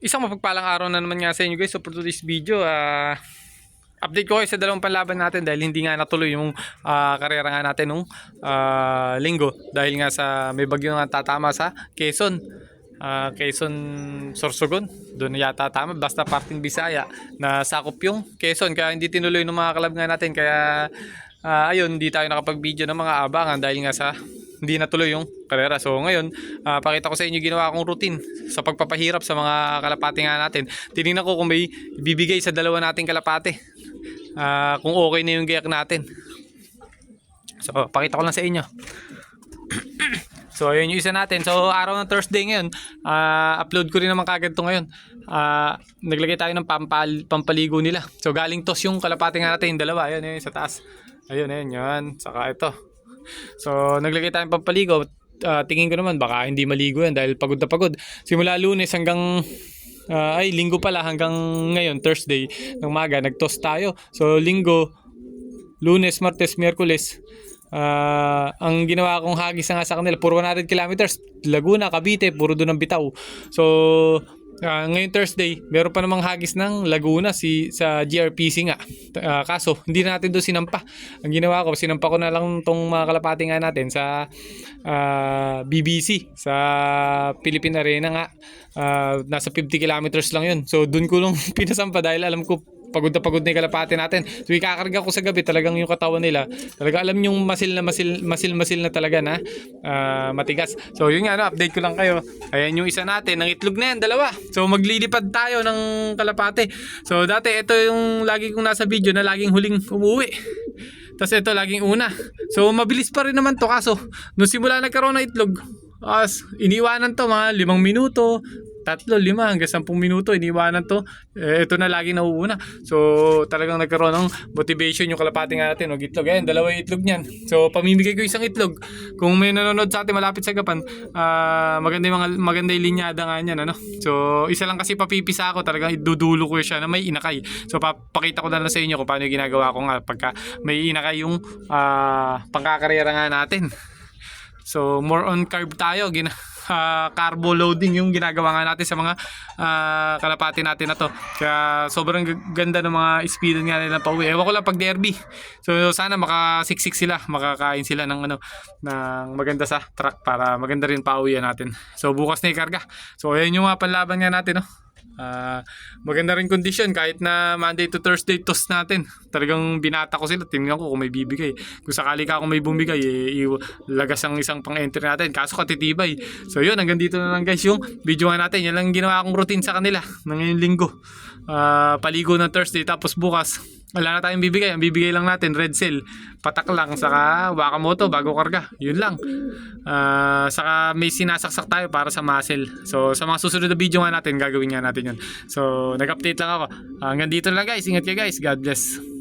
Isang mapagpalang araw na naman nga sa inyo guys. So for today's video, update ko kayo sa dalawang panlaban natin dahil hindi nga natuloy yung karera nga natin nung linggo dahil nga sa may bagyo nga tatama sa Quezon. Quezon Sorsogon, doon yata tama, basta parting Bisaya na sakop yung Quezon, kaya hindi tinuloy ng mga kalab nga natin, kaya ayun, hindi tayo nakapag-video ng mga abangan dahil nga sa hindi natuloy yung karera. So ngayon, pakita ko sa inyo ginawa kong routine sa pagpapahirap sa mga kalapati nga natin. Tinignan ko kung may bibigay sa dalawa nating kalapati, kung okay na yung gayak natin. So pakita ko lang sa inyo. So ayun yung isa natin. So araw ng Thursday ngayon, upload ko rin naman kagad to ngayon. Naglagay tayo ng pampaligo nila. So galing tos yung kalapati nga natin, yung dalawa. Ayun, yun sa taas. Ayun, yan. Saka ito. So naglagay tayo ng pampaligo. Tingin ko naman baka hindi maligo yan dahil pagod na pagod. Simula Lunes hanggang linggo pala hanggang ngayon Thursday ng umaga nagtos tayo. So linggo, Lunes, Martes, Miyerkules, ang ginawa kong hagis nga sa kanila puro 100 kilometers, Laguna, Cavite, puro doon ang bitaw. So ngayon Thursday meron pa namang hagis ng Laguna sa GRPC nga, kaso hindi natin doon sinampa. Ang ginawa ko, sinampa ko na lang tong mga kalapati nga natin sa BBC sa Philippine Arena nga. Nasa 50 kilometers lang yun, so doon ko lang pinasampa dahil alam ko pagod na yung kalapati natin. So ikakarga ko sa gabi, talagang yung katawan nila talaga alam yung masil na talaga na matigas. So yun nga, update ko lang kayo. Ayan yung isa natin, ng itlog na yan, dalawa. So maglilipad tayo ng kalapati. So dati ito yung lagi kong nasa video na laging huling umuwi, tapos ito laging una. So mabilis pa rin naman to, kaso nung simula nagkaroon ng itlog, iniwanan to mga 5 minuto, 3, 5 hanggang 10 minuto, iniwanan to. Ito na lagi nauuna. So talagang nagkaroon ng motivation yung kalapati nga natin, wag itlog. Ayan, dalawa yung itlog niyan. So pamimigay ko isang itlog. Kung may nanonood sa atin malapit sa Gapan, maganda yung linyada nga niyan, ano. So isa lang kasi papipisa ako, talagang idudulo ko siya na may inakay. So papakita ko na lang sa inyo kung paano yung ginagawa ko nga pagka may inakay yung pangkakarera nga natin. So more on carb tayo, carbo loading yung ginagawa nga natin sa mga kalapati natin na to. Kaya sobrang ganda ng mga speedan nga nila pa uwi. Ewan ko lang pag derby. So sana makasiksik sila, makakain sila ng maganda sa truck para maganda rin pa uwi natin. So bukas na ikarga. So ayan yung mga panlaban nga natin, no. Maganda rin kondisyon kahit na Monday to Thursday toss natin. Talagang binata ko sila, tingnan ko kung may bibigay. Kung sakali ka kung may bumigay, lagas ang isang pang-entry natin, kaso katitibay. So yun, hanggang dito na lang guys yung video nga natin. Yan lang ginawa kong routine sa kanila ng ngayong linggo. Paligo ng Thursday, tapos bukas wala na tayong bibigay. Ang bibigay lang natin red cell, patak lang, saka wakamoto bago karga. Yun lang. Saka may sinasaksak tayo para sa muscle. So sa mga susunod na video nga natin, gagawin nga natin yun. So nag-update lang ako. Hanggang dito lang guys. Ingat kayo guys. God bless.